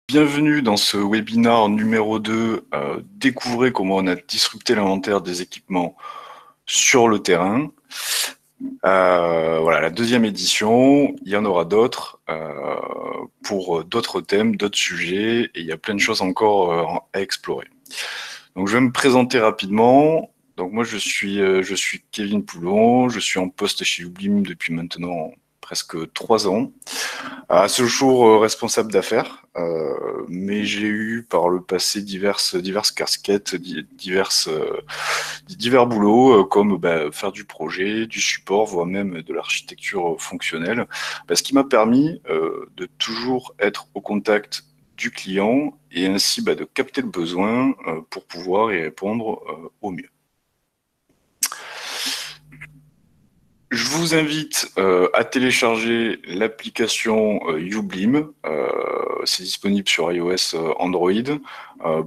Bienvenue dans ce webinaire numéro 2, découvrez comment on a disrupté l'inventaire des équipements sur le terrain. Voilà, la deuxième édition, il y en aura d'autres pour d'autres thèmes, d'autres sujets, et il y a plein de choses encore à explorer. Donc je vais me présenter rapidement. Donc moi je suis Kevin Poulon, je suis en poste chez Ublim depuis maintenant presque 3 ans. À ce jour, responsable d'affaires, mais j'ai eu par le passé diverses casquettes, divers boulots, comme faire du projet, du support, voire même de l'architecture fonctionnelle, ce qui m'a permis de toujours être au contact du client et ainsi de capter le besoin pour pouvoir y répondre au mieux. Je vous invite à télécharger l'application Ublim. C'est disponible sur iOS, Android.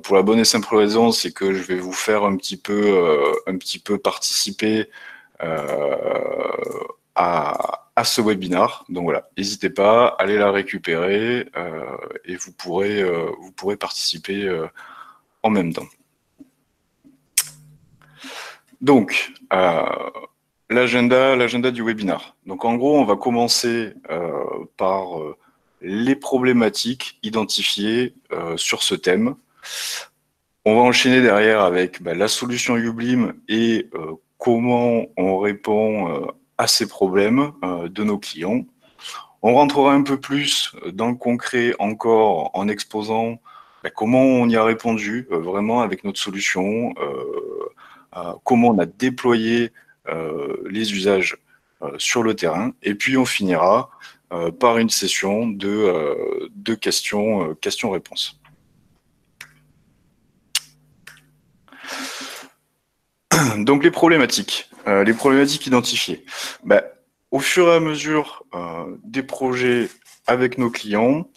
Pour la bonne et simple raison, c'est que je vais vous faire un petit peu participer à ce webinar. Donc voilà, n'hésitez pas, allez la récupérer et vous pourrez participer en même temps. Donc, l'agenda du webinar. Donc en gros, on va commencer par les problématiques identifiées sur ce thème. On va enchaîner derrière avec la solution Ublim et comment on répond à ces problèmes de nos clients. On rentrera un peu plus dans le concret encore en exposant comment on y a répondu vraiment avec notre solution, comment on a déployé les usages sur le terrain, et puis on finira par une session de questions-réponses. Donc les problématiques identifiées. Au fur et à mesure des projets avec nos clients,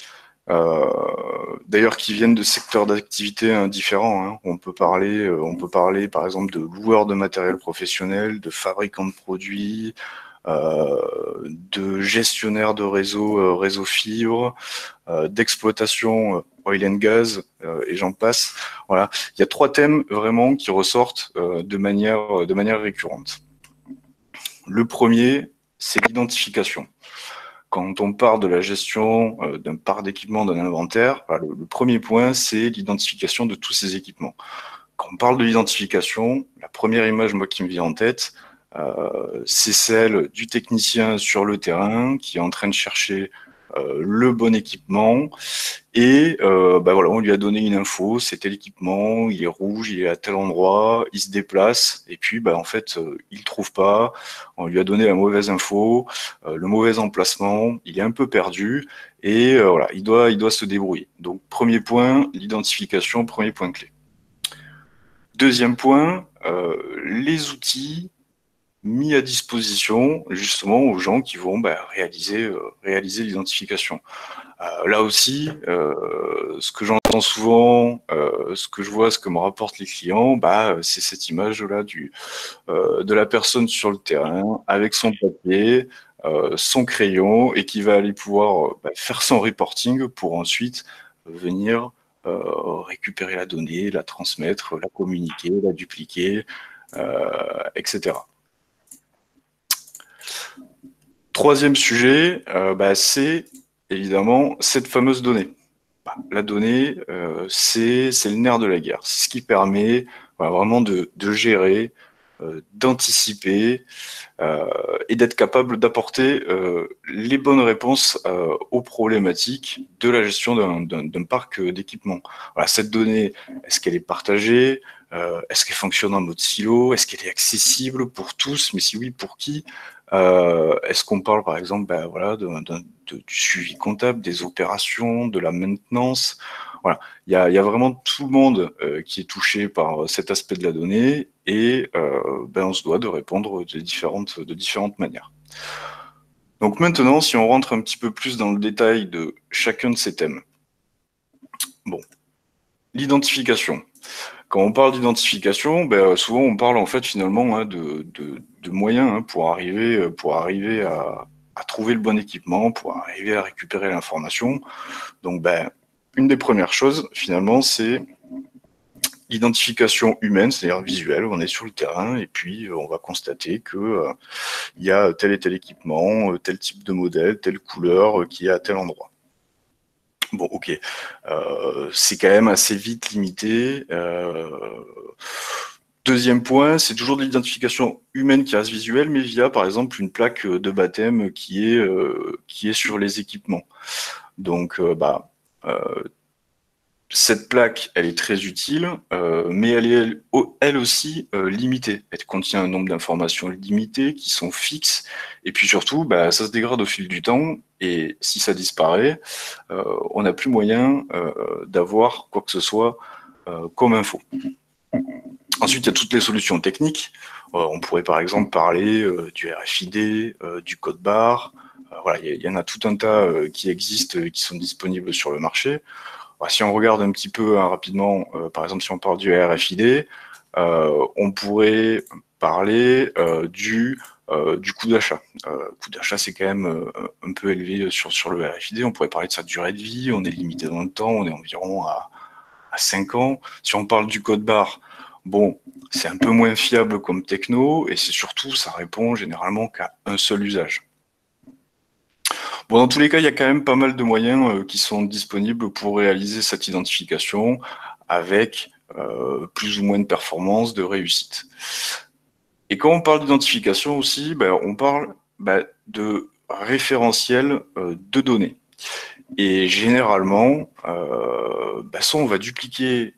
d'ailleurs qui viennent de secteurs d'activité différents, hein. On peut parler par exemple de loueurs de matériel professionnel, de fabricants de produits, de gestionnaires de réseau fibre, d'exploitation oil and gas, et j'en passe. Voilà, il y a 3 thèmes vraiment qui ressortent de manière récurrente. Le premier, c'est l'identification. Quand on parle de la gestion d'un parc d'équipement, d'un inventaire, le premier point, c'est l'identification de tous ces équipements. Quand on parle de l'identification, la première image qui me vient en tête, c'est celle du technicien sur le terrain qui est en train de chercher le bon équipement et voilà, on lui a donné une info, c'était l'équipement, il est rouge, il est à tel endroit, il se déplace et puis en fait il le trouve pas, on lui a donné la mauvaise info, le mauvais emplacement, il est un peu perdu et voilà, il doit se débrouiller. Donc premier point, l'identification, premier point clé. Deuxième point, les outils mis à disposition justement aux gens qui vont réaliser l'identification. Là aussi, ce que j'entends souvent, ce que je vois, ce que me rapportent les clients, c'est cette image-là de la personne sur le terrain avec son papier, son crayon et qui va aller pouvoir faire son reporting pour ensuite venir récupérer la donnée, la transmettre, la communiquer, la dupliquer, etc. Troisième sujet, c'est évidemment cette fameuse donnée. La donnée, c'est le nerf de la guerre. C'est ce qui permet vraiment de gérer, d'anticiper et d'être capable d'apporter les bonnes réponses aux problématiques de la gestion d'un parc d'équipement. Voilà, cette donnée, est-ce qu'elle est partagée? Est-ce qu'elle fonctionne en mode silo? Est-ce qu'elle est accessible pour tous? Mais si oui, pour qui? Est-ce qu'on parle par exemple du suivi comptable, des opérations, de la maintenance? Voilà, il y a vraiment tout le monde qui est touché par cet aspect de la donnée et on se doit de répondre de différentes manières. Donc maintenant, si on rentre un petit peu plus dans le détail de chacun de ces thèmes. Bon, l'identification. Quand on parle d'identification, souvent on parle en fait finalement de moyens pour arriver à trouver le bon équipement, pour arriver à récupérer l'information. Donc une des premières choses, finalement, c'est l'identification humaine, c'est-à-dire visuelle. On est sur le terrain et puis on va constater que il y a tel et tel équipement, tel type de modèle, telle couleur qui est à tel endroit. Bon, ok, c'est quand même assez vite limité. Deuxième point, c'est toujours de l'identification humaine qui reste visuelle, mais via, par exemple, une plaque de baptême qui est sur les équipements. Donc, cette plaque, elle est très utile, mais elle est elle aussi limitée. Elle contient un nombre d'informations limitées qui sont fixes, et puis surtout, ça se dégrade au fil du temps, et si ça disparaît, on n'a plus moyen d'avoir quoi que ce soit comme info. Ensuite, il y a toutes les solutions techniques. On pourrait par exemple parler du RFID, du code barre. Voilà, il y en a tout un tas qui existent, qui sont disponibles sur le marché. Si on regarde un petit peu rapidement, par exemple, si on parle du RFID, on pourrait parler du coût d'achat. Le coût d'achat, c'est quand même un peu élevé sur le RFID. On pourrait parler de sa durée de vie. On est limité dans le temps. On est environ à 5 ans. Si on parle du code barre, bon, c'est un peu moins fiable comme techno et c'est surtout, ça répond généralement qu'à un seul usage. Bon, dans tous les cas, il y a quand même pas mal de moyens qui sont disponibles pour réaliser cette identification avec plus ou moins de performance, de réussite. Et quand on parle d'identification aussi, on parle de référentiel de données. Et généralement, soit on va dupliquer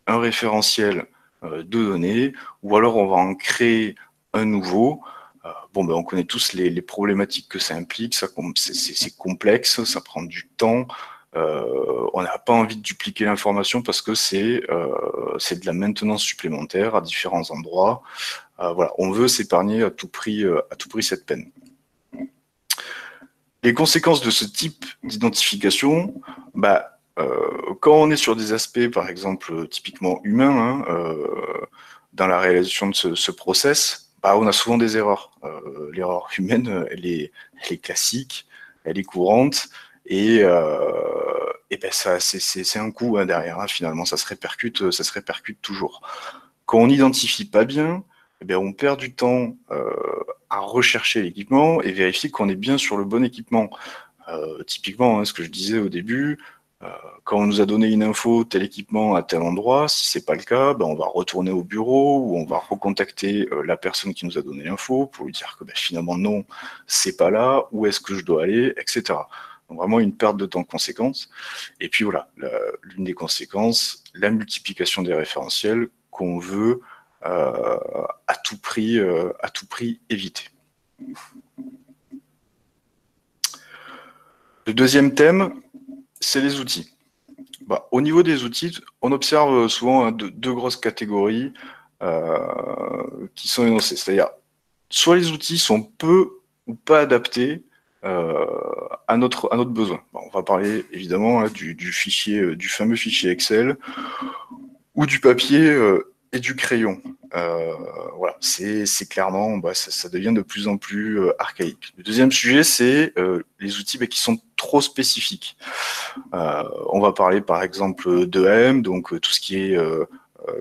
un référentiel de données, ou alors on va en créer un nouveau. On connaît tous les problématiques que ça implique, c'est complexe, ça prend du temps. On n'a pas envie de dupliquer l'information parce que c'est de la maintenance supplémentaire à différents endroits. Voilà, on veut s'épargner à tout prix cette peine. Les conséquences de ce type d'identification, quand on est sur des aspects, par exemple, typiquement humains, dans la réalisation de ce process, on a souvent des erreurs. L'erreur humaine, elle est classique, elle est courante, et c'est un coût derrière. Finalement, ça se répercute toujours. Quand on n'identifie pas bien, on perd du temps à rechercher l'équipement et vérifier qu'on est bien sur le bon équipement. Typiquement, ce que je disais au début, quand on nous a donné une info, tel équipement à tel endroit, si c'est pas le cas, on va retourner au bureau ou on va recontacter la personne qui nous a donné l'info pour lui dire que finalement non, c'est pas là, où est-ce que je dois aller, etc. Donc vraiment une perte de temps conséquente. Et puis voilà, l'une des conséquences, la multiplication des référentiels qu'on veut à tout prix éviter. Le deuxième thème, c'est les outils. Au niveau des outils, on observe souvent deux grosses catégories qui sont énoncées. C'est-à-dire, soit les outils sont peu ou pas adaptés à notre besoin. On va parler évidemment du fameux fichier Excel ou du papier et du crayon. Voilà, c'est clairement, ça devient de plus en plus archaïque. Le deuxième sujet, c'est les outils qui sont trop spécifiques. On va parler par exemple d'EAM, donc tout ce qui est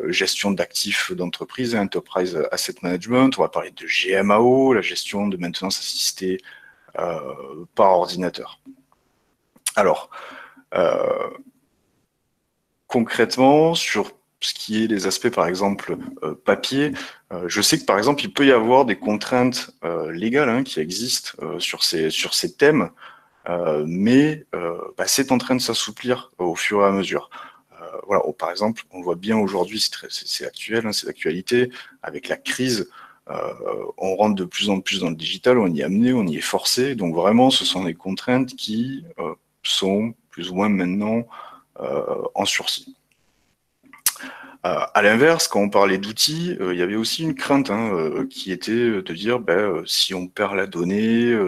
gestion d'actifs d'entreprise, Enterprise Asset Management. On va parler de GMAO, la gestion de maintenance assistée par ordinateur. Alors, concrètement, sur ce qui est les aspects, par exemple, papier, je sais que, par exemple, il peut y avoir des contraintes légales qui existent sur ces thèmes, mais c'est en train de s'assouplir au fur et à mesure. Voilà, par exemple, on voit bien aujourd'hui, c'est actuel, c'est l'actualité, avec la crise, on rentre de plus en plus dans le digital, on y est amené, on y est forcé, donc vraiment, ce sont des contraintes qui sont plus ou moins maintenant en sursis. À l'inverse, quand on parlait d'outils, il y avait aussi une crainte qui était de dire si on perd la donnée,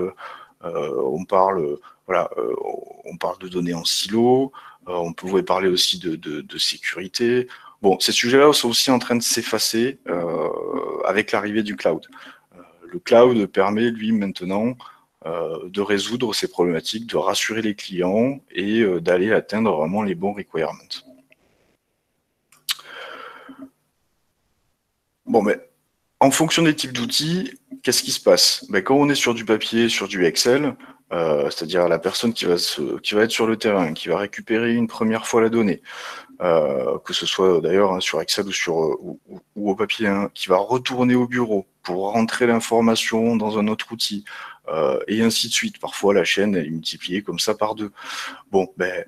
on parle de données en silo, on pouvait parler aussi de sécurité. Bon, ces sujets-là sont aussi en train de s'effacer avec l'arrivée du cloud. Le cloud permet, lui, maintenant, de résoudre ces problématiques, de rassurer les clients et d'aller atteindre vraiment les bons requirements. Bon, mais en fonction des types d'outils, qu'est-ce qui se passe? Ben, quand on est sur du papier, sur du Excel, c'est-à-dire la personne qui va être sur le terrain, qui va récupérer une première fois la donnée, que ce soit d'ailleurs hein, sur Excel ou au papier, hein, qui va retourner au bureau pour rentrer l'information dans un autre outil, et ainsi de suite. Parfois, la chaîne elle est multipliée comme ça par 2. Bon, ben,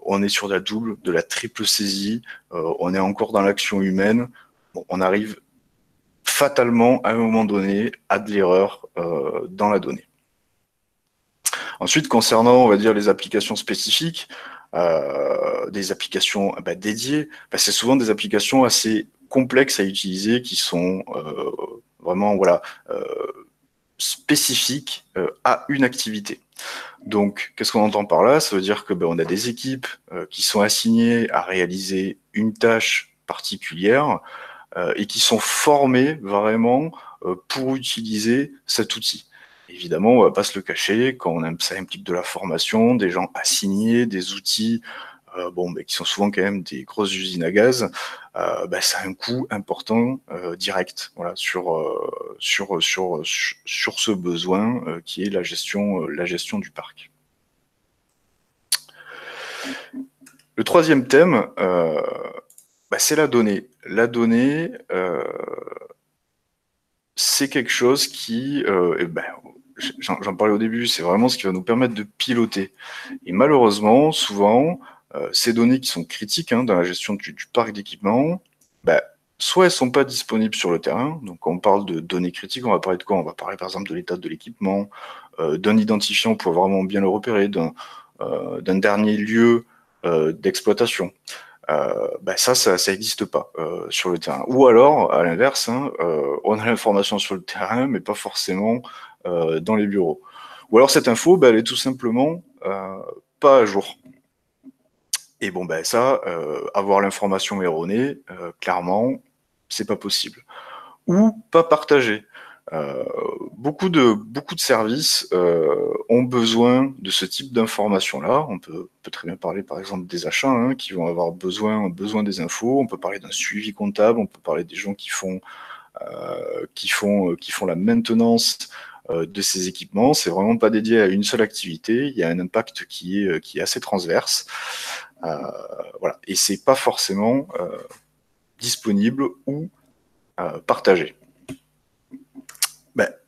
on est sur de la triple saisie, on est encore dans l'action humaine. Bon, on arrive fatalement, à un moment donné, à de l'erreur dans la donnée. Ensuite, concernant, on va dire, les applications spécifiques, des applications dédiées, c'est souvent des applications assez complexes à utiliser qui sont vraiment voilà, spécifiques à une activité. Donc, qu'est-ce qu'on entend par là? Ça veut dire que on a des équipes qui sont assignées à réaliser une tâche particulière et qui sont formés vraiment pour utiliser cet outil. Évidemment, on ne va pas se le cacher, ça implique de la formation, des gens assignés, des outils qui sont souvent quand même des grosses usines à gaz, ça a un coût important direct voilà, sur ce besoin qui est la gestion du parc. Le troisième thème, c'est la donnée. La donnée, c'est quelque chose qui, j'en parlais au début, c'est vraiment ce qui va nous permettre de piloter. Et malheureusement, souvent, ces données qui sont critiques hein, dans la gestion du parc d'équipement, soit elles ne sont pas disponibles sur le terrain. Donc, quand on parle de données critiques, on va parler de quoi? On va parler par exemple de l'état de l'équipement, d'un identifiant pour vraiment bien le repérer, d'un dernier lieu d'exploitation. Ça n'existe pas sur le terrain. Ou alors, à l'inverse, hein, on a l'information sur le terrain, mais pas forcément dans les bureaux. Ou alors cette info, elle est tout simplement pas à jour. Et avoir l'information erronée, clairement, c'est pas possible. Ou pas partagée. Beaucoup de services ont besoin de ce type d'informations-là. On peut très bien parler par exemple des achats hein, qui vont avoir besoin des infos. On peut parler d'un suivi comptable. On peut parler des gens qui font la maintenance de ces équipements. C'est vraiment pas dédié à une seule activité. Il y a un impact qui est assez transverse. Voilà. Et c'est pas forcément disponible ou partagé.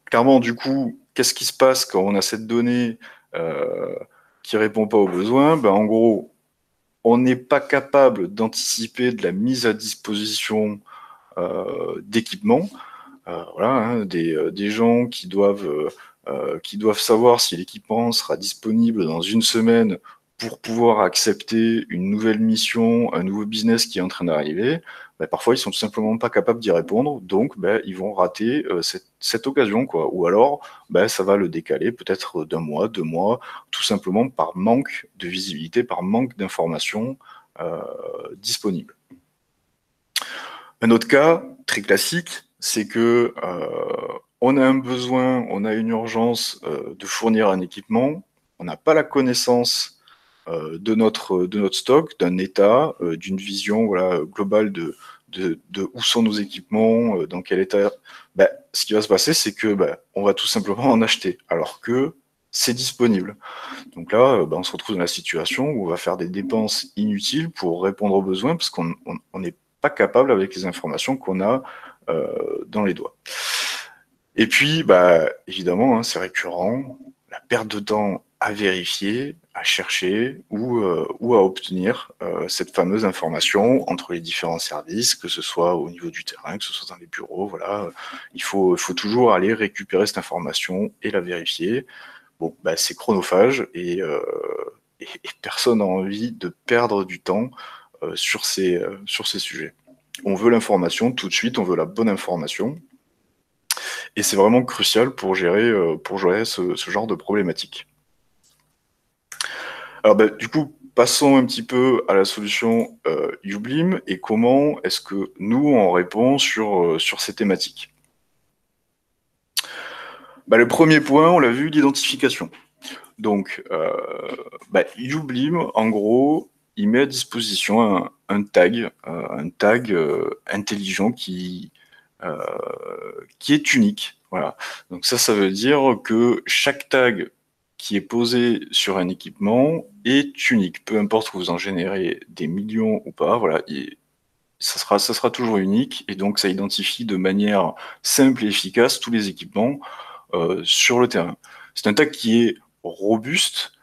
Clairement, du coup, qu'est-ce qui se passe quand on a cette donnée qui répond pas aux besoins? En gros, on n'est pas capable d'anticiper de la mise à disposition d'équipements. Voilà, hein, des gens qui doivent savoir si l'équipement sera disponible dans une semaine pour pouvoir accepter une nouvelle mission, un nouveau business qui est en train d'arriver. Parfois, ils sont tout simplement pas capables d'y répondre, donc ils vont rater cette occasion, quoi. Ou alors, ça va le décaler peut-être d'un mois, 2 mois, tout simplement par manque de visibilité, par manque d'informations disponibles. Un autre cas très classique, c'est que on a un besoin, on a une urgence de fournir un équipement, on n'a pas la connaissance de notre stock, d'un état, d'une vision globale de où sont nos équipements, dans quel état. Ce qui va se passer, c'est que on va tout simplement en acheter, alors que c'est disponible. Donc là, on se retrouve dans la situation où on va faire des dépenses inutiles pour répondre aux besoins, parce qu'on n'est pas capable avec les informations qu'on a dans les doigts. Et puis, évidemment, hein, c'est récurrent, la perte de temps à vérifier, à chercher ou à obtenir cette fameuse information entre les différents services, que ce soit au niveau du terrain, que ce soit dans les bureaux. Voilà, il faut toujours aller récupérer cette information et la vérifier. Bon, c'est chronophage et personne n'a envie de perdre du temps sur ces sujets. On veut l'information tout de suite, on veut la bonne information. Et c'est vraiment crucial pour gérer ce genre de problématique. Alors du coup, passons un petit peu à la solution Ublim et comment est-ce que nous, on répond sur ces thématiques. Le premier point, on l'a vu, l'identification. Donc, Ublim, en gros, il met à disposition un tag intelligent qui est unique. Voilà. Donc ça veut dire que chaque tag qui est posé sur un équipement est unique. Peu importe que vous en générez des millions ou pas, voilà, ça sera toujours unique, et donc ça identifie de manière simple et efficace tous les équipements sur le terrain. C'est un tag qui est robuste.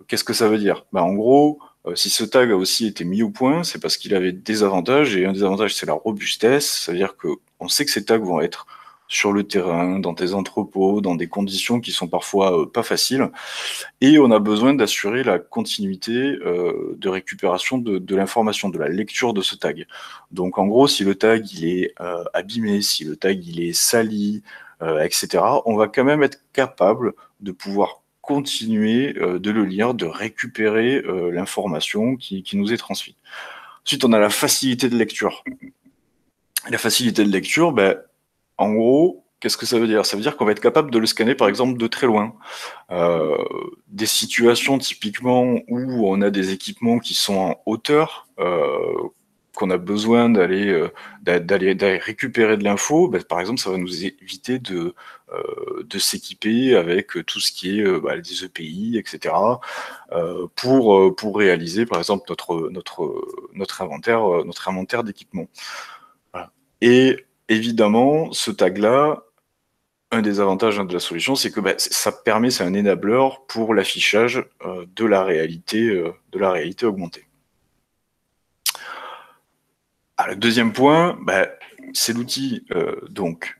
Qu'est-ce que ça veut dire? En gros, si ce tag a aussi été mis au point, c'est parce qu'il avait des avantages, et un des avantages, c'est la robustesse. C'est-à-dire qu'on sait que ces tags vont être sur le terrain, dans des entrepôts, dans des conditions qui sont parfois pas faciles, et on a besoin d'assurer la continuité de récupération de l'information, de la lecture de ce tag. Donc en gros, si le tag il est abîmé, si le tag il est sali, etc., on va quand même être capable de pouvoir continuer de le lire, de récupérer l'information qui nous est transmise. Ensuite, on a la facilité de lecture. La facilité de lecture, en gros, qu'est-ce que ça veut dire? Ça veut dire qu'on va être capable de le scanner, par exemple, de très loin. Des situations typiquement où on a des équipements qui sont en hauteur, qu'on a besoin d'aller récupérer de l'info, par exemple, ça va nous éviter de s'équiper avec tout ce qui est des EPI, etc., pour réaliser, par exemple, notre inventaire d'équipements. Voilà. Et évidemment, ce tag-là, un des avantages de la solution, c'est que ça permet, c'est un enabler pour l'affichage de la réalité augmentée. Le deuxième point, c'est l'outil. Donc,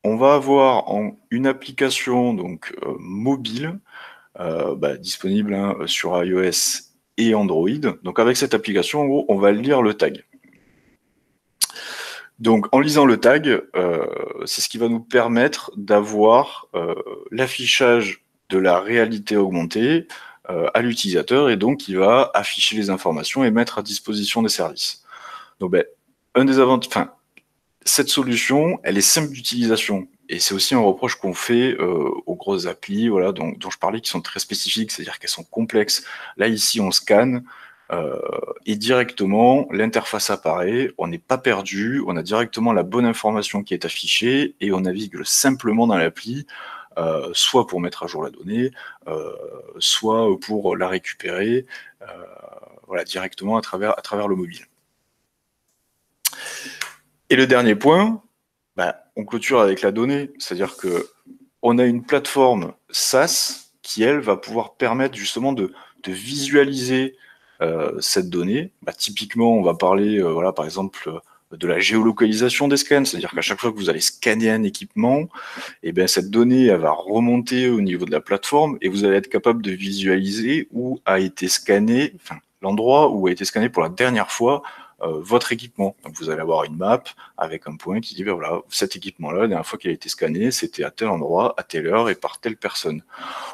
on va avoir une application donc mobile disponible sur iOS et Android. Donc, avec cette application, en gros, on va lire le tag. Donc, en lisant le tag, c'est ce qui va nous permettre d'avoir l'affichage de la réalité augmentée à l'utilisateur, et donc il va afficher les informations et mettre à disposition des services. Donc, un des avantages, cette solution, elle est simple d'utilisation, et c'est aussi un reproche qu'on fait aux grosses applis, voilà, dont je parlais, qui sont très spécifiques, c'est-à-dire qu'elles sont complexes. Là, ici, on scanne. Et directement, l'interface apparaît, on n'est pas perdu, on a directement la bonne information qui est affichée, et on navigue simplement dans l'appli, soit pour mettre à jour la donnée, soit pour la récupérer directement à travers le mobile. Et le dernier point, on clôture avec la donnée, c'est-à-dire qu'on a une plateforme SaaS qui, elle, va pouvoir permettre justement de visualiser cette donnée. Typiquement, on va parler, par exemple, de la géolocalisation des scans, c'est-à-dire qu'à chaque fois que vous allez scanner un équipement, cette donnée elle va remonter au niveau de la plateforme, et vous allez être capable de visualiser où a été scanné, l'endroit où a été scanné pour la dernière fois votre équipement. Donc vous allez avoir une map avec un point qui dit voilà, cet équipement-là, la dernière fois qu'il a été scanné, c'était à tel endroit, à telle heure et par telle personne.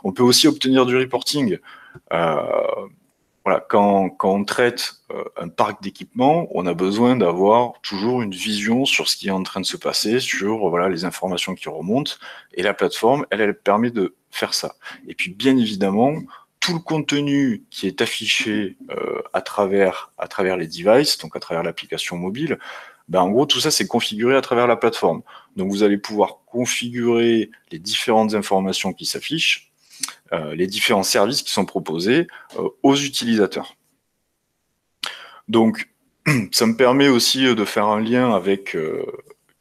On peut aussi obtenir du reporting. Quand on traite un parc d'équipements, on a besoin d'avoir toujours une vision sur ce qui est en train de se passer, sur les informations qui remontent, et la plateforme, elle permet de faire ça. Et puis bien évidemment, tout le contenu qui est affiché à travers les devices, donc à travers l'application mobile, en gros, tout ça, c'est configuré à travers la plateforme. Donc vous allez pouvoir configurer les différentes informations qui s'affichent, les différents services qui sont proposés aux utilisateurs. Donc, ça me permet aussi de faire un lien avec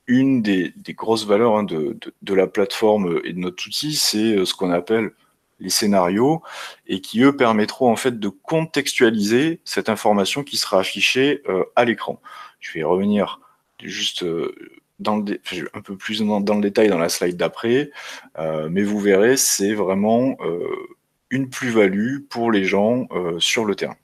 une des grosses valeurs de la plateforme et de notre outil, c'est ce qu'on appelle les scénarios, et qui, eux, permettront en fait de contextualiser cette information qui sera affichée à l'écran. Je vais revenir juste un peu plus dans le détail dans la slide d'après, mais vous verrez, c'est vraiment une plus-value pour les gens sur le terrain.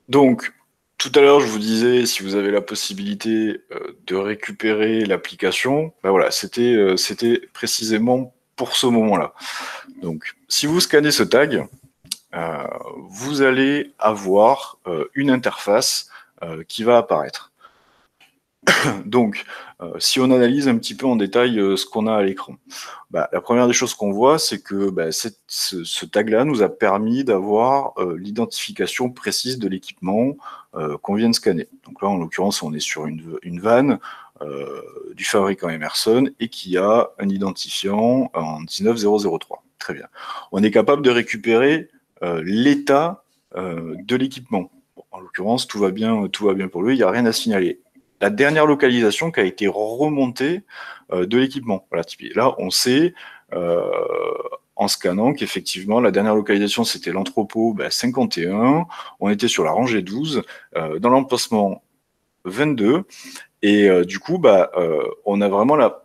Donc, tout à l'heure, je vous disais, si vous avez la possibilité de récupérer l'application, voilà, c'était précisément pour ce moment-là. Donc, si vous scannez ce tag, vous allez avoir une interface qui va apparaître. Donc, si on analyse un petit peu en détail ce qu'on a à l'écran, la première des choses qu'on voit, c'est que ce tag-là nous a permis d'avoir l'identification précise de l'équipement qu'on vient de scanner. Donc là, en l'occurrence, on est sur une vanne du fabricant Emerson et qui a un identifiant en 19003. Très bien. On est capable de récupérer l'état de l'équipement. Bon, en l'occurrence, tout va bien pour lui, il n'y a rien à signaler. La dernière localisation qui a été remontée de l'équipement. Voilà, là, on sait en scannant qu'effectivement, la dernière localisation, c'était l'entrepôt 51. On était sur la rangée 12, dans l'emplacement 22. Et du coup, on a vraiment la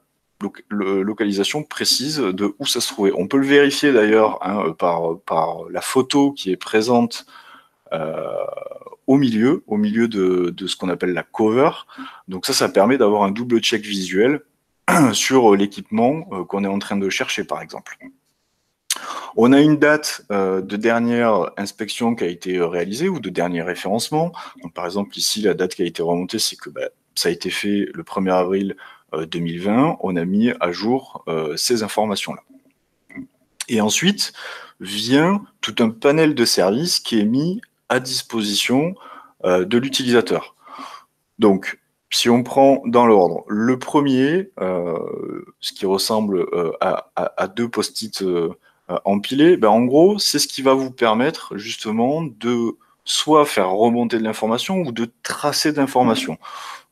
localisation précise de où ça se trouvait. On peut le vérifier d'ailleurs par la photo qui est présente au milieu de ce qu'on appelle la cover. Donc ça permet d'avoir un double check visuel sur l'équipement qu'on est en train de chercher, par exemple. On a une date de dernière inspection qui a été réalisée ou de dernier référencement. Donc, par exemple, ici, la date qui a été remontée, c'est que ça a été fait le 1er avril 2020. On a mis à jour ces informations-là. Et ensuite vient tout un panel de services qui est mis à disposition de l'utilisateur. Donc, si on prend dans l'ordre, le premier, ce qui ressemble à deux post-it empilés, en gros, c'est ce qui va vous permettre justement de soit faire remonter de l'information ou de tracer de l'information.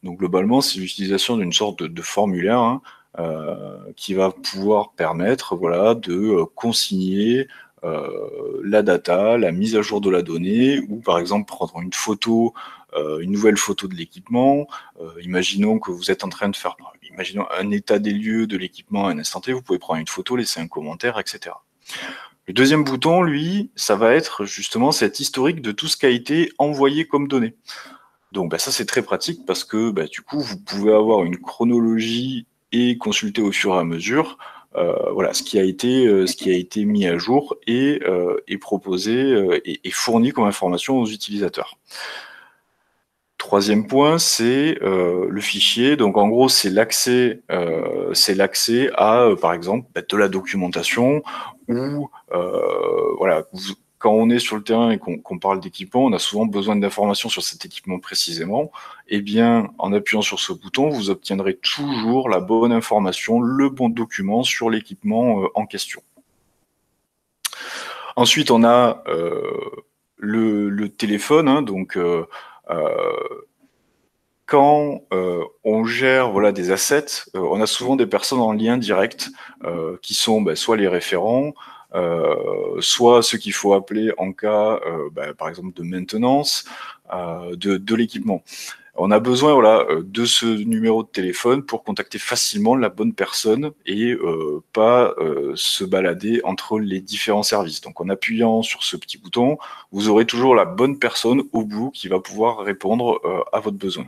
Donc globalement, c'est l'utilisation d'une sorte de formulaire qui va pouvoir permettre de consigner la data, la mise à jour de la donnée, ou par exemple prendre une photo, une nouvelle photo de l'équipement. Imaginons que vous êtes en train de faire un état des lieux de l'équipement à un instant T, vous pouvez prendre une photo, laisser un commentaire, etc. Le deuxième bouton, lui, ça va être justement cet historique de tout ce qui a été envoyé comme données. Donc ça c'est très pratique parce que du coup vous pouvez avoir une chronologie et consulter au fur et à mesure ce qui a été mis à jour et proposé et fourni comme information aux utilisateurs. Troisième point, c'est le fichier. Donc en gros, c'est l'accès à, par exemple, de la documentation ou quand on est sur le terrain et qu'on parle d'équipement, on a souvent besoin d'informations sur cet équipement précisément. Eh bien, en appuyant sur ce bouton, vous obtiendrez toujours la bonne information, le bon document sur l'équipement en question. Ensuite, on a le téléphone, hein, donc quand on gère des assets, on a souvent des personnes en lien direct qui sont soit les référents, soit ceux qu'il faut appeler en cas, par exemple, de maintenance de l'équipement. On a besoin de ce numéro de téléphone pour contacter facilement la bonne personne et pas se balader entre les différents services. Donc en appuyant sur ce petit bouton, vous aurez toujours la bonne personne au bout qui va pouvoir répondre à votre besoin.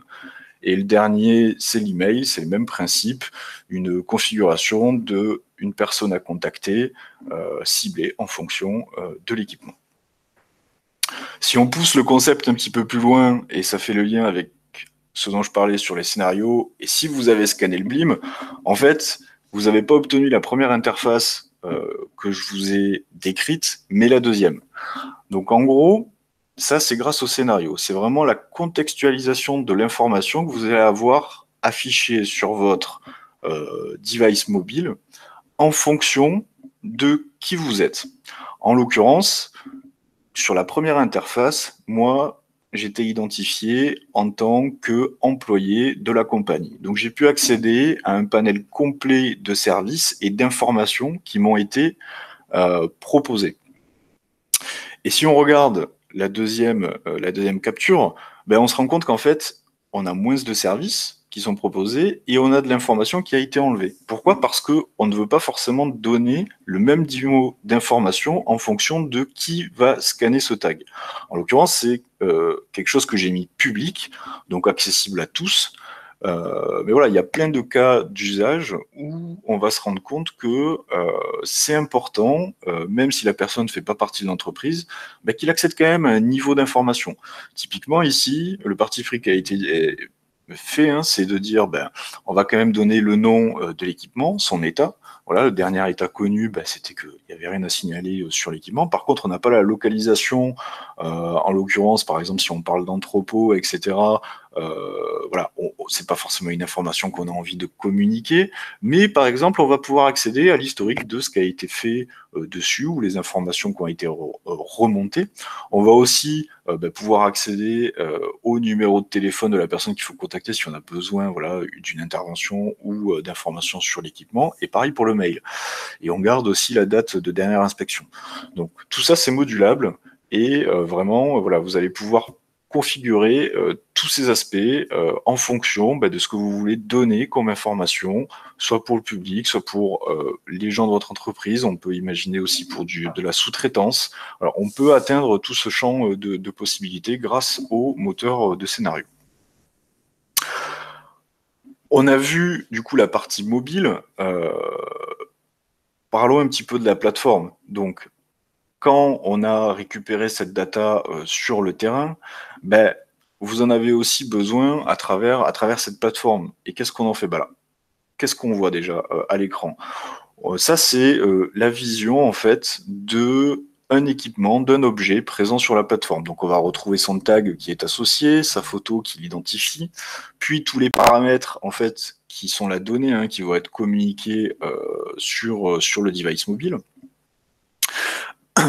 Et le dernier, c'est l'email, c'est le même principe, une configuration d'une personne à contacter ciblée en fonction de l'équipement. Si on pousse le concept un petit peu plus loin, et ça fait le lien avec ce dont je parlais sur les scénarios, et si vous avez scanné le BLIM, en fait, vous n'avez pas obtenu la première interface que je vous ai décrite, mais la deuxième. Donc en gros, ça c'est grâce au scénario. C'est vraiment la contextualisation de l'information que vous allez avoir affichée sur votre device mobile en fonction de qui vous êtes. En l'occurrence, sur la première interface, moi, j'étais identifié en tant qu'employé de la compagnie. Donc, j'ai pu accéder à un panel complet de services et d'informations qui m'ont été proposés. Et si on regarde la deuxième capture, on se rend compte qu'en fait, on a moins de services qui sont proposés et on a de l'information qui a été enlevée. Pourquoi? Parce qu'on ne veut pas forcément donner le même niveau d'information en fonction de qui va scanner ce tag. En l'occurrence, c'est quelque chose que j'ai mis public, donc accessible à tous. Mais voilà, il y a plein de cas d'usage où on va se rendre compte que c'est important, même si la personne ne fait pas partie de l'entreprise, qu'il accède quand même à un niveau d'information. Typiquement ici, le parti pris qui a été fait, hein, c'est de dire, on va quand même donner le nom de l'équipement, son état. Voilà, le dernier état connu, c'était qu'il n'y avait rien à signaler sur l'équipement. Par contre, on n'a pas la localisation, en l'occurrence, par exemple, si on parle d'entrepôt, etc. Voilà, c'est pas forcément une information qu'on a envie de communiquer, mais par exemple, on va pouvoir accéder à l'historique de ce qui a été fait dessus ou les informations qui ont été remontées. On va aussi pouvoir accéder au numéro de téléphone de la personne qu'il faut contacter si on a besoin, voilà, d'une intervention ou d'informations sur l'équipement. Et pareil pour le mail. Et on garde aussi la date de dernière inspection. Donc tout ça, c'est modulable. Et vraiment, voilà, vous allez pouvoir configurer tous ces aspects en fonction de ce que vous voulez donner comme information, soit pour le public, soit pour les gens de votre entreprise. On peut imaginer aussi pour de la sous-traitance. Alors, on peut atteindre tout ce champ de possibilités grâce au moteur de scénario. On a vu du coup la partie mobile. Parlons un petit peu de la plateforme. Donc, quand on a récupéré cette data sur le terrain, vous en avez aussi besoin à travers cette plateforme. Et qu'est-ce qu'on en fait? Là, qu'est-ce qu'on voit déjà à l'écran? Ça, c'est la vision en fait de un équipement, d'un objet présent sur la plateforme. Donc on va retrouver son tag qui est associé, sa photo qui l'identifie, puis tous les paramètres en fait qui sont la donnée, hein, qui vont être communiqués sur le device mobile.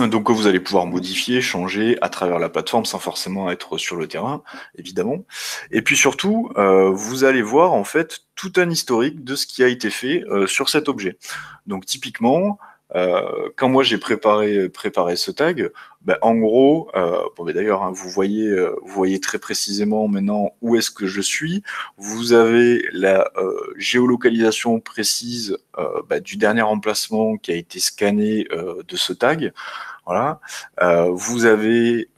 Donc que vous allez pouvoir modifier, changer à travers la plateforme sans forcément être sur le terrain, évidemment. Et puis surtout, vous allez voir en fait tout un historique de ce qui a été fait sur cet objet. Donc typiquement, quand moi j'ai préparé ce tag, en gros, d'ailleurs, hein, vous voyez très précisément maintenant où est-ce que je suis. Vous avez la géolocalisation précise du dernier emplacement qui a été scanné de ce tag. Voilà. Vous avez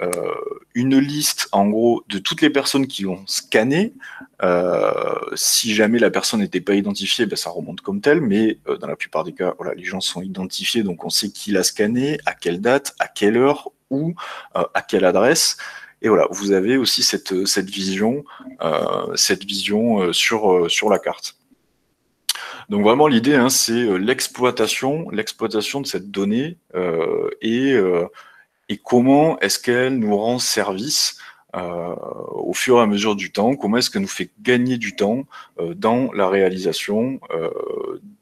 une liste, en gros, de toutes les personnes qui ont scanné. Si jamais la personne n'était pas identifiée, ça remonte comme tel, mais dans la plupart des cas, voilà, les gens sont identifiés, donc on sait qui l'a scanné, à quelle date, à quelle heure, ou à quelle adresse. Et voilà, vous avez aussi cette vision sur la carte. Donc vraiment l'idée, hein, c'est l'exploitation de cette donnée et comment est-ce qu'elle nous rend service au fur et à mesure du temps, comment est-ce qu'elle nous fait gagner du temps dans la réalisation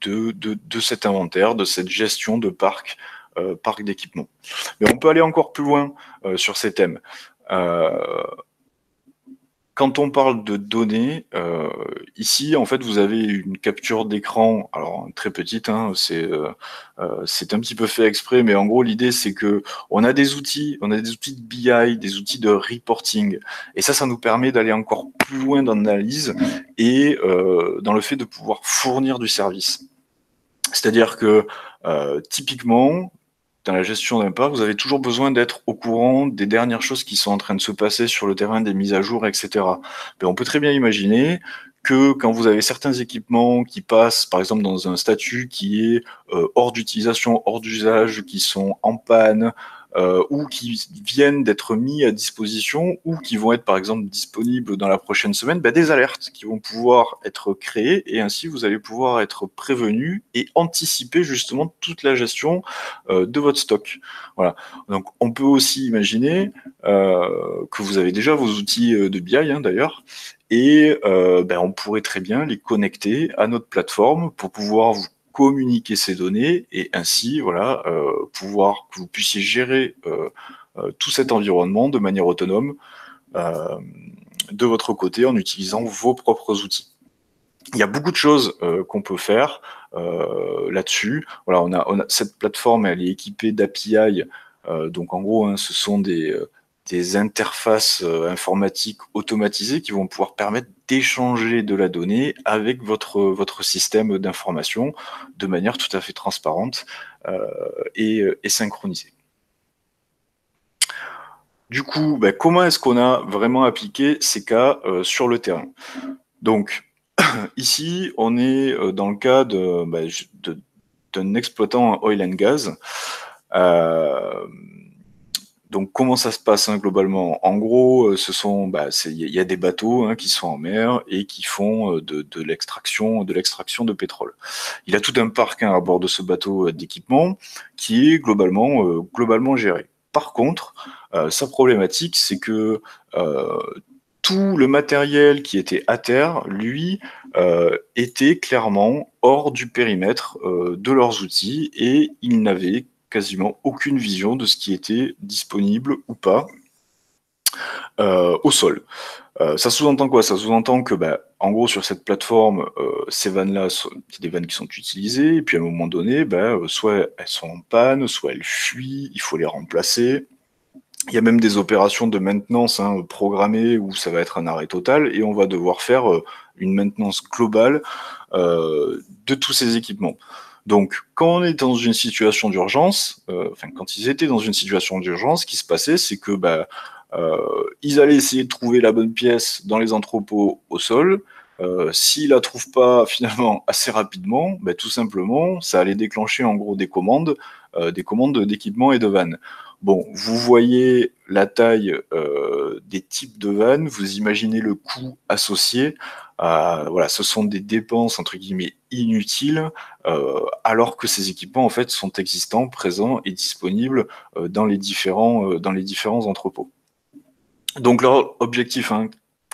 de cet inventaire, de cette gestion de parc d'équipement. Mais on peut aller encore plus loin sur ces thèmes. Quand on parle de données, ici, en fait, vous avez une capture d'écran, alors très petite, hein, c'est un petit peu fait exprès, mais en gros, l'idée, c'est que on a des outils de BI, des outils de reporting, et ça nous permet d'aller encore plus loin dans l'analyse et dans le fait de pouvoir fournir du service. C'est-à-dire que, typiquement, dans la gestion d'un parc, vous avez toujours besoin d'être au courant des dernières choses qui sont en train de se passer sur le terrain, des mises à jour, etc. Mais on peut très bien imaginer que quand vous avez certains équipements qui passent, par exemple, dans un statut qui est hors d'utilisation, hors d'usage, qui sont en panne, ou qui viennent d'être mis à disposition, ou qui vont être, par exemple, disponibles dans la prochaine semaine, des alertes qui vont pouvoir être créées, et ainsi vous allez pouvoir être prévenu et anticiper justement toute la gestion de votre stock. Voilà. Donc on peut aussi imaginer que vous avez déjà vos outils de BI, hein, d'ailleurs, et on pourrait très bien les connecter à notre plateforme pour pouvoir vous communiquer ces données et ainsi, voilà, pouvoir que vous puissiez gérer tout cet environnement de manière autonome de votre côté en utilisant vos propres outils. Il y a beaucoup de choses qu'on peut faire là-dessus. Voilà, on a cette plateforme, elle est équipée d'API. Donc en gros, hein, ce sont des interfaces informatiques automatisées qui vont pouvoir permettre d'échanger de la donnée avec votre système d'information de manière tout à fait transparente et synchronisée. Du coup, comment est-ce qu'on a vraiment appliqué ces cas sur le terrain? Donc, ici, on est dans le cas d'un exploitant oil and gas. Donc comment ça se passe globalement? En gros, il y a des bateaux qui sont en mer et qui font de l'extraction de pétrole. Il a tout un parc à bord de ce bateau d'équipement qui est globalement géré. Par contre, sa problématique, c'est que tout le matériel qui était à terre, lui, était clairement hors du périmètre de leurs outils et ils n'avaient quasiment aucune vision de ce qui était disponible ou pas au sol. Ça sous-entend quoi? Ça sous-entend que, en gros, sur cette plateforme, ces vannes-là, c'est des vannes qui sont utilisées, et puis à un moment donné, soit elles sont en panne, soit elles fuient, il faut les remplacer. Il y a même des opérations de maintenance programmées où ça va être un arrêt total, et on va devoir faire une maintenance globale de tous ces équipements. Donc, quand on est dans une situation d'urgence, quand ils étaient dans une situation d'urgence, ce qui se passait, c'est que ils allaient essayer de trouver la bonne pièce dans les entrepôts au sol. S'ils la trouvent pas finalement assez rapidement, tout simplement, ça allait déclencher en gros des commandes d'équipements et de vannes. Bon, vous voyez la taille des types de vannes, vous imaginez le coût associé. Voilà, ce sont des dépenses entre guillemets inutiles, alors que ces équipements en fait sont existants, présents et disponibles dans les différents entrepôts. Donc leur objectif,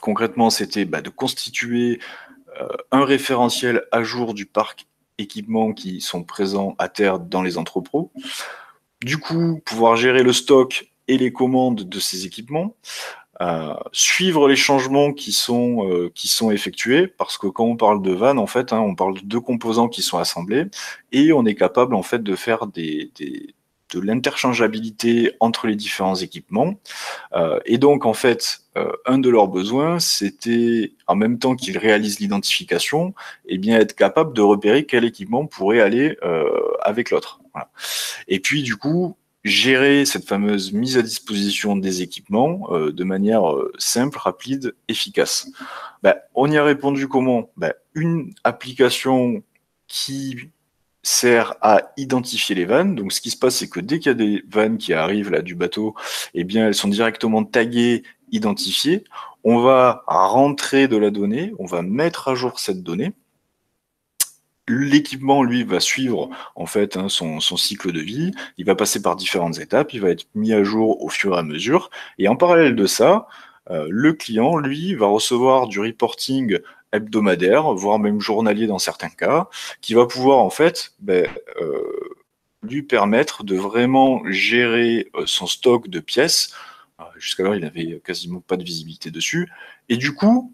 concrètement, c'était de constituer un référentiel à jour du parc équipements qui sont présents à terre dans les entrepôts. Du coup, pouvoir gérer le stock et les commandes de ces équipements, suivre les changements qui sont effectués, parce que quand on parle de vannes, en fait, on parle de deux composants qui sont assemblés, et on est capable en fait de faire de l'interchangeabilité entre les différents équipements. Et donc, en fait, un de leurs besoins, c'était, en même temps qu'ils réalisent l'identification, être capable de repérer quel équipement pourrait aller avec l'autre. Voilà. Et puis, du coup, gérer cette fameuse mise à disposition des équipements de manière simple, rapide, efficace. On y a répondu comment? Une application qui sert à identifier les vannes. Donc, ce qui se passe, c'est que dès qu'il y a des vannes qui arrivent là du bateau, elles sont directement taguées, identifiées. On va rentrer de la donnée, on va mettre à jour cette donnée. L'équipement, lui, va suivre en fait son cycle de vie. Il va passer par différentes étapes. Il va être mis à jour au fur et à mesure. Et en parallèle de ça, le client, lui, va recevoir du reporting hebdomadaire, voire même journalier dans certains cas, qui va pouvoir en fait lui permettre de vraiment gérer son stock de pièces. Jusqu'alors, il n'avait quasiment pas de visibilité dessus. Et du coup,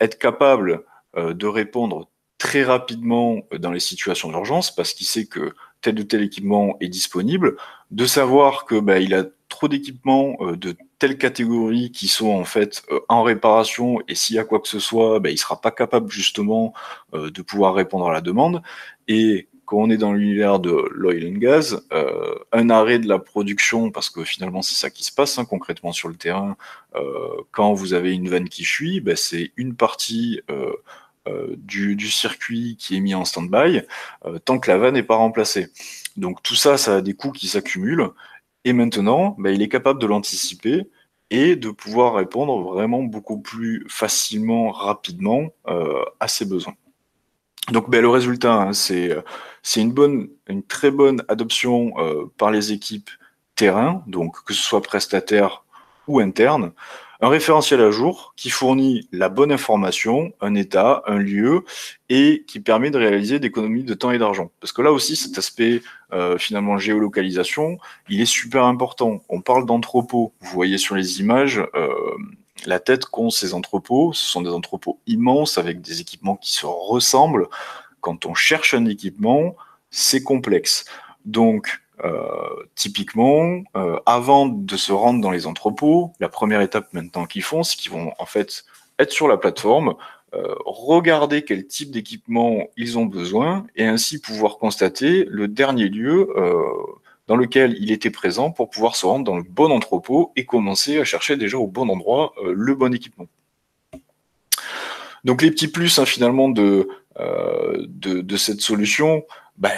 être capable de répondre très rapidement dans les situations d'urgence, parce qu'il sait que tel ou tel équipement est disponible, de savoir que il a trop d'équipements de telle catégorie qui sont en fait en réparation, et s'il y a quoi que ce soit, il sera pas capable justement de pouvoir répondre à la demande. Et quand on est dans l'univers de l'oil and gas, un arrêt de la production, parce que finalement c'est ça qui se passe concrètement sur le terrain, quand vous avez une vanne qui fuit, c'est une partie du circuit qui est mis en stand-by tant que la vanne n'est pas remplacée. Donc tout ça, ça a des coûts qui s'accumulent, et maintenant, il est capable de l'anticiper et de pouvoir répondre vraiment beaucoup plus facilement, rapidement à ses besoins. Donc le résultat, c'est une très bonne adoption par les équipes terrain, donc que ce soit prestataire ou interne, un référentiel à jour qui fournit la bonne information, un état, un lieu, et qui permet de réaliser d'économies de temps et d'argent. Parce que là aussi, cet aspect finalement géolocalisation, il est super important. On parle d'entrepôts, vous voyez sur les images, la tête qu'ont ces entrepôts, ce sont des entrepôts immenses avec des équipements qui se ressemblent. Quand on cherche un équipement, c'est complexe. Donc, typiquement, avant de se rendre dans les entrepôts, la première étape maintenant qu'ils font, c'est qu'ils vont en fait être sur la plateforme, regarder quel type d'équipement ils ont besoin et ainsi pouvoir constater le dernier lieu dans lequel il était présent pour pouvoir se rendre dans le bon entrepôt et commencer à chercher déjà au bon endroit le bon équipement. Donc les petits plus finalement de cette solution,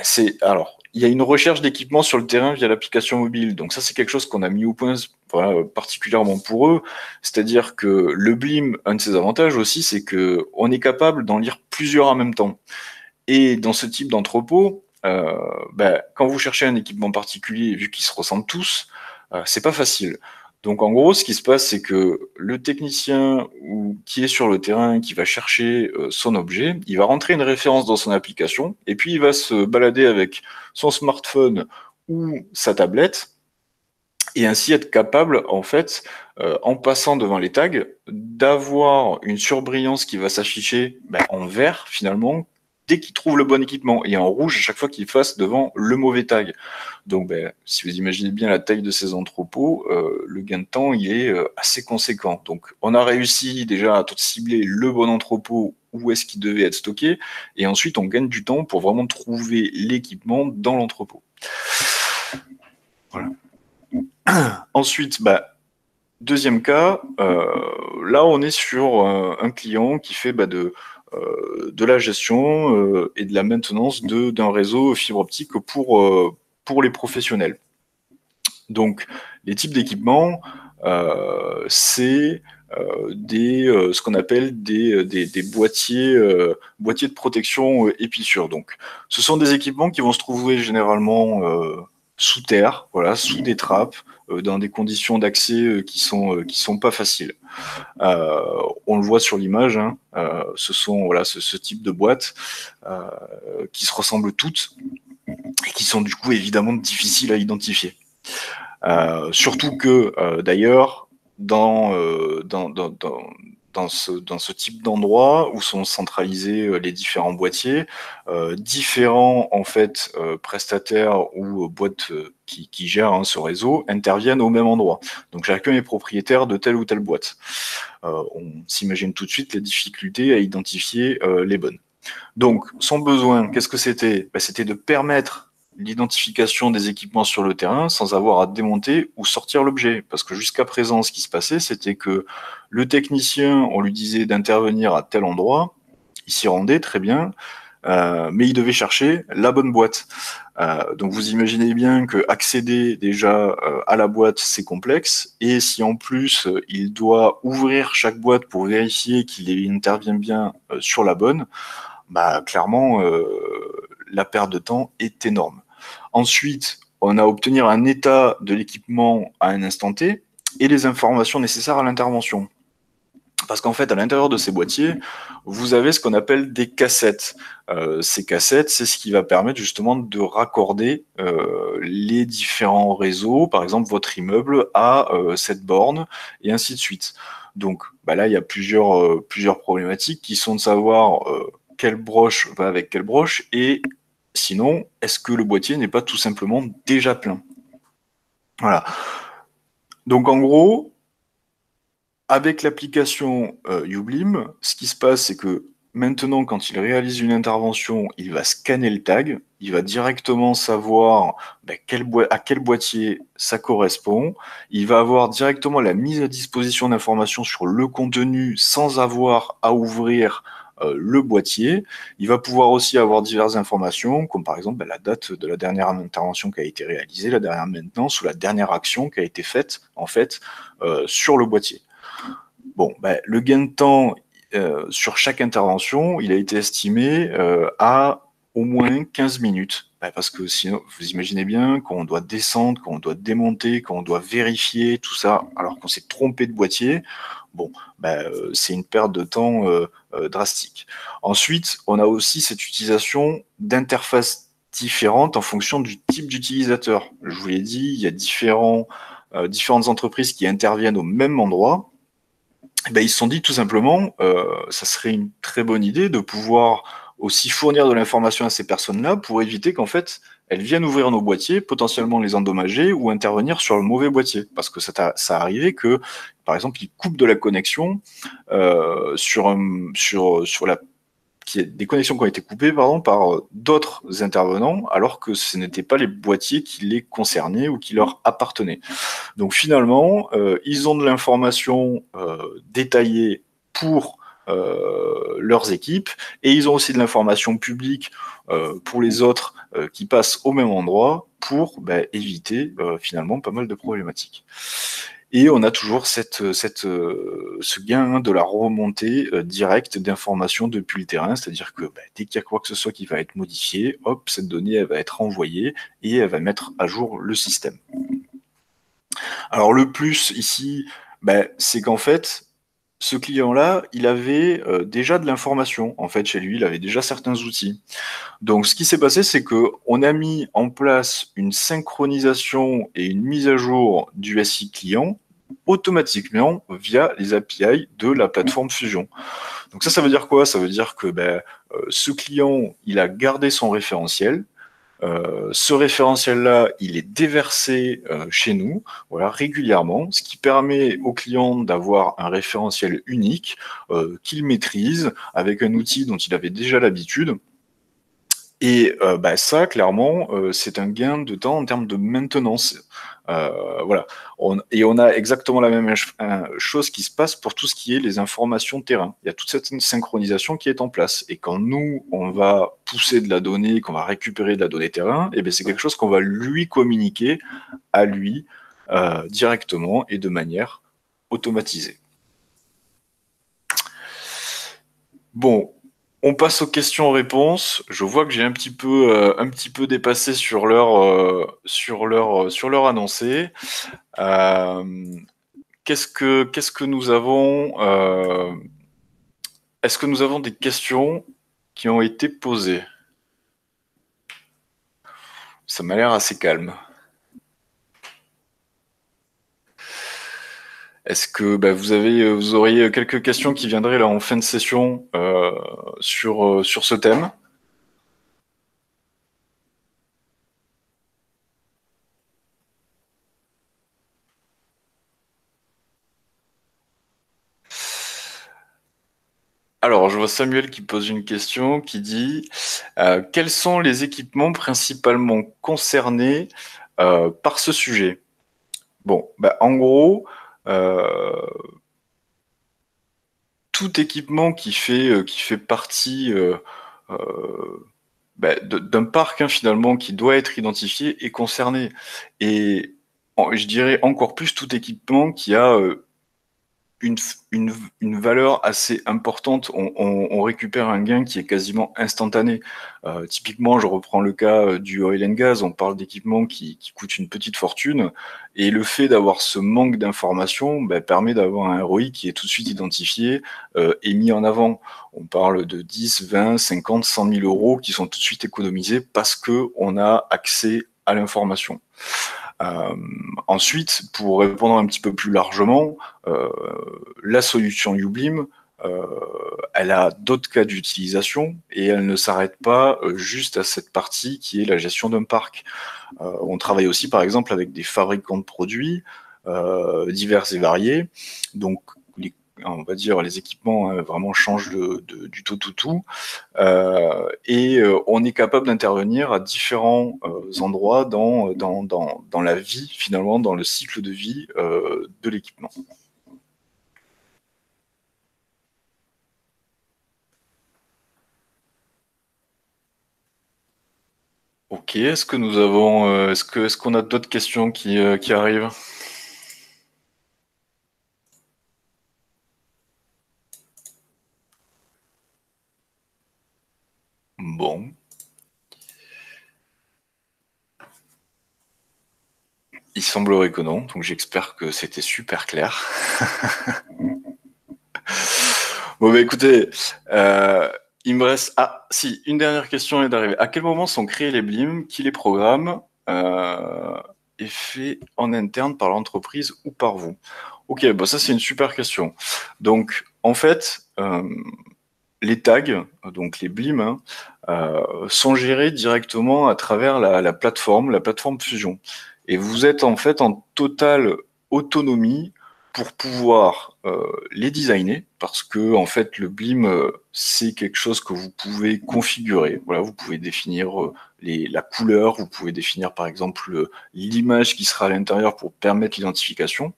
c'est alors il y a une recherche d'équipement sur le terrain via l'application mobile. Donc ça, c'est quelque chose qu'on a mis au point voilà, particulièrement pour eux. C'est-à-dire que le BLIM, un de ses avantages aussi, c'est qu'on est capable d'en lire plusieurs en même temps. Et dans ce type d'entrepôt, quand vous cherchez un équipement particulier, vu qu'ils se ressemblent tous, c'est pas facile. Donc en gros, ce qui se passe, c'est que le technicien qui est sur le terrain, qui va chercher son objet, il va rentrer une référence dans son application, et puis il va se balader avec son smartphone ou sa tablette, et ainsi être capable, en fait, en passant devant les tags, d'avoir une surbrillance qui va s'afficher en vert, finalement, dès qu'il trouve le bon équipement, et en rouge à chaque fois qu'il passe devant le mauvais tag. Donc, si vous imaginez bien la taille de ces entrepôts, le gain de temps, il est assez conséquent. Donc, on a réussi déjà à cibler le bon entrepôt, où est-ce qu'il devait être stocké, et ensuite, on gagne du temps pour vraiment trouver l'équipement dans l'entrepôt. Voilà. Ensuite, deuxième cas, là on est sur un client qui fait de la gestion et de la maintenance d'un réseau fibre optique pour les professionnels. Donc les types d'équipements, c'est ce qu'on appelle des boîtiers de protection épissure. Donc ce sont des équipements qui vont se trouver généralement sous terre, voilà, sous des trappes, dans des conditions d'accès qui sont pas faciles. On le voit sur l'image, hein, ce sont ce type de boîtes qui se ressemblent toutes et qui sont du coup évidemment difficiles à identifier. Surtout que d'ailleurs dans ce type d'endroit où sont centralisés les différents boîtiers, différents en fait prestataires ou boîtes qui gèrent ce réseau interviennent au même endroit. Donc chacun est propriétaire de telle ou telle boîte. On s'imagine tout de suite les difficultés à identifier les bonnes. Donc son besoin, qu'est-ce que c'était ? C'était de permettre l'identification des équipements sur le terrain sans avoir à démonter ou sortir l'objet. Parce que jusqu'à présent, ce qui se passait, c'était que le technicien, on lui disait d'intervenir à tel endroit, il s'y rendait très bien, mais il devait chercher la bonne boîte. Donc vous imaginez bien que accéder déjà à la boîte, c'est complexe, et si en plus il doit ouvrir chaque boîte pour vérifier qu'il intervient bien sur la bonne, clairement, la perte de temps est énorme. Ensuite, on a à obtenir un état de l'équipement à un instant T et les informations nécessaires à l'intervention. Parce qu'en fait, à l'intérieur de ces boîtiers, vous avez ce qu'on appelle des cassettes. Ces cassettes, c'est ce qui va permettre justement de raccorder les différents réseaux, par exemple votre immeuble à cette borne, et ainsi de suite. Donc là, il y a plusieurs problématiques qui sont de savoir quelle broche va avec quelle broche, et sinon, est-ce que le boîtier n'est pas tout simplement déjà plein? Voilà. Donc en gros, avec l'application uBLIM, ce qui se passe, c'est que maintenant, quand il réalise une intervention, il va scanner le tag, il va directement savoir à quel boîtier ça correspond, il va avoir directement la mise à disposition d'informations sur le contenu sans avoir à ouvrir le boîtier. Il va pouvoir aussi avoir diverses informations, comme par exemple la date de la dernière intervention qui a été réalisée, la dernière maintenance ou la dernière action qui a été faite en fait sur le boîtier. Bon, le gain de temps sur chaque intervention, il a été estimé à au moins 15 minutes. Parce que sinon, vous imaginez bien qu'on doit descendre, qu'on doit démonter, qu'on doit vérifier tout ça, alors qu'on s'est trompé de boîtier. Bon, c'est une perte de temps drastique. Ensuite, on a aussi cette utilisation d'interfaces différentes en fonction du type d'utilisateur. Je vous l'ai dit, il y a différentes entreprises qui interviennent au même endroit. Ils se sont dit tout simplement, ça serait une très bonne idée de pouvoir aussi fournir de l'information à ces personnes-là pour éviter qu'en fait, elles viennent ouvrir nos boîtiers, potentiellement les endommager ou intervenir sur le mauvais boîtier. Parce que ça arrivait que, par exemple, ils coupent de la connexion sur des connexions qui ont été coupées par d'autres intervenants, alors que ce n'étaient pas les boîtiers qui les concernaient ou qui leur appartenaient. Donc finalement, ils ont de l'information détaillée pour leurs équipes, et ils ont aussi de l'information publique pour les autres qui passent au même endroit pour éviter finalement pas mal de problématiques. Et on a toujours ce gain de la remontée directe d'informations depuis le terrain, c'est-à-dire que dès qu'il y a quoi que ce soit qui va être modifié, hop, cette donnée elle va être envoyée et elle va mettre à jour le système. Alors le plus ici, c'est qu'en fait, ce client-là, il avait déjà de l'information. En fait, chez lui, il avait déjà certains outils. Donc, ce qui s'est passé, c'est qu'on a mis en place une synchronisation et une mise à jour du SI client automatiquement via les API de la plateforme Fusion. Donc ça veut dire quoi? Ça veut dire que ce client, il a gardé son référentiel. Ce référentiel-là, il est déversé chez nous, voilà, régulièrement, ce qui permet au client d'avoir un référentiel unique qu'il maîtrise avec un outil dont il avait déjà l'habitude. Et ça, clairement, c'est un gain de temps en termes de maintenance. Voilà. On a exactement la même chose qui se passe pour tout ce qui est les informations terrain. Il y a toute cette synchronisation qui est en place. Et quand nous, on va pousser de la donnée, qu'on va récupérer de la donnée terrain, c'est quelque chose qu'on va lui communiquer à lui directement et de manière automatisée. Bon, on passe aux questions-réponses. Je vois que j'ai un petit peu dépassé sur l'heure annoncée. Qu'est-ce que nous avons Est-ce que nous avons des questions qui ont été posées? Ça m'a l'air assez calme. Est-ce que vous auriez quelques questions qui viendraient là en fin de session sur ce thème? Alors, je vois Samuel qui pose une question qui dit quels sont les équipements principalement concernés par ce sujet? Bon, en gros, tout équipement qui fait partie d'un parc finalement qui doit être identifié est concerné. Et je dirais encore plus tout équipement qui a une valeur assez importante. On récupère un gain qui est quasiment instantané. Typiquement, je reprends le cas du oil and gas, on parle d'équipements qui coûtent une petite fortune, et le fait d'avoir ce manque d'informations permet d'avoir un ROI qui est tout de suite identifié et mis en avant. On parle de 10, 20, 50, 100 000 euros qui sont tout de suite économisés parce qu'on a accès à l'information. Ensuite, pour répondre un petit peu plus largement, la solution Ublim, elle a d'autres cas d'utilisation et elle ne s'arrête pas juste à cette partie qui est la gestion d'un parc. On travaille aussi par exemple avec des fabricants de produits divers et variés, donc on va dire les équipements vraiment changent du tout. Et on est capable d'intervenir à différents endroits dans la vie, finalement, dans le cycle de vie de l'équipement. Ok, est-ce que nous avons, est-ce qu'on a d'autres questions qui arrivent? Bon. Il semblerait que non, donc j'espère que c'était super clair. Bon, écoutez, il me reste... Ah, si, une dernière question est d'arriver. À quel moment sont créés les BLIM? Qui les programme est fait en interne par l'entreprise ou par vous? Ok, ça c'est une super question. Donc, en fait, les tags, donc les BLIM, sont gérés directement à travers la plateforme Fusion. Et vous êtes en fait en totale autonomie pour pouvoir les designer, parce que en fait le BLIM c'est quelque chose que vous pouvez configurer. Voilà, vous pouvez définir la couleur, vous pouvez définir par exemple l'image qui sera à l'intérieur pour permettre l'identification.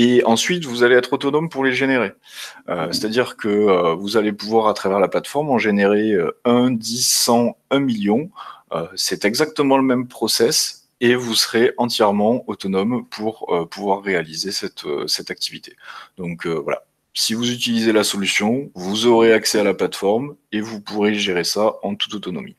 Et ensuite, vous allez être autonome pour les générer. C'est-à-dire que vous allez pouvoir, à travers la plateforme, en générer 1, 10, 100, 1 million. C'est exactement le même process et vous serez entièrement autonome pour pouvoir réaliser cette activité. Donc voilà, si vous utilisez la solution, vous aurez accès à la plateforme et vous pourrez gérer ça en toute autonomie.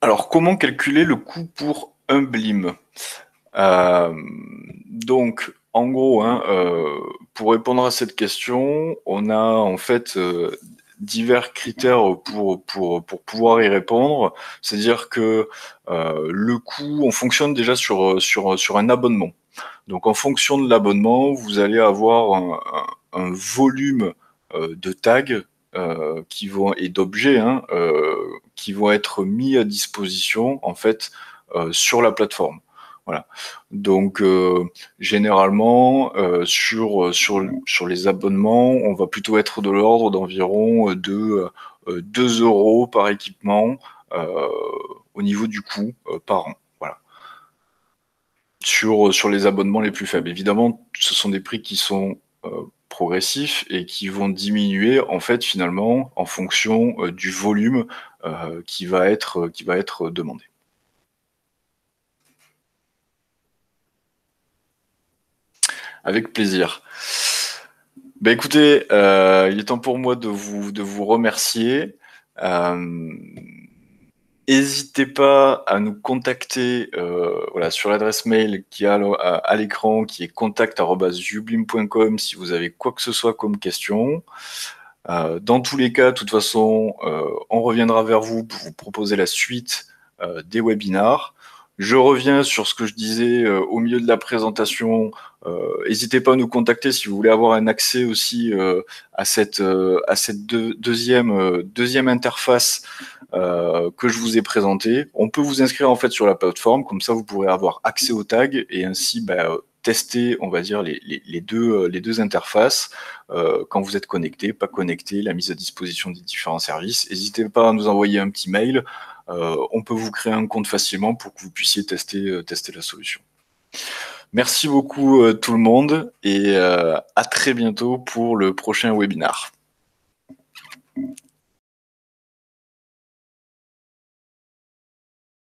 Alors, comment calculer le coût pour un BLIM? Donc, en gros, hein, pour répondre à cette question, on a en fait divers critères pour pouvoir y répondre. C'est-à-dire que le coût, on fonctionne déjà sur un abonnement. Donc, en fonction de l'abonnement, vous allez avoir un volume de tags et d'objets hein, qui vont être mis à disposition en fait sur la plateforme. Voilà. Donc généralement sur les abonnements, on va plutôt être de l'ordre d'environ 2 € par équipement au niveau du coût par an. Voilà. Sur les abonnements les plus faibles. Évidemment, ce sont des prix qui sont progressifs et qui vont diminuer en fait finalement en fonction du volume qui va être demandé. Avec plaisir. Bah écoutez, il est temps pour moi de vous remercier. N'hésitez pas à nous contacter voilà, sur l'adresse mail qui est à l'écran, qui est contact@ublim.com si vous avez quoi que ce soit comme question. Dans tous les cas, de toute façon, on reviendra vers vous pour vous proposer la suite des webinars. Je reviens sur ce que je disais au milieu de la présentation. N'hésitez pas à nous contacter si vous voulez avoir un accès aussi à cette deuxième interface que je vous ai présentée. On peut vous inscrire en fait sur la plateforme, comme ça vous pourrez avoir accès aux tags et ainsi tester, on va dire, les deux interfaces quand vous êtes connecté, pas connecté, la mise à disposition des différents services. N'hésitez pas à nous envoyer un petit mail. On peut vous créer un compte facilement pour que vous puissiez tester la solution. Merci beaucoup tout le monde et à très bientôt pour le prochain webinar.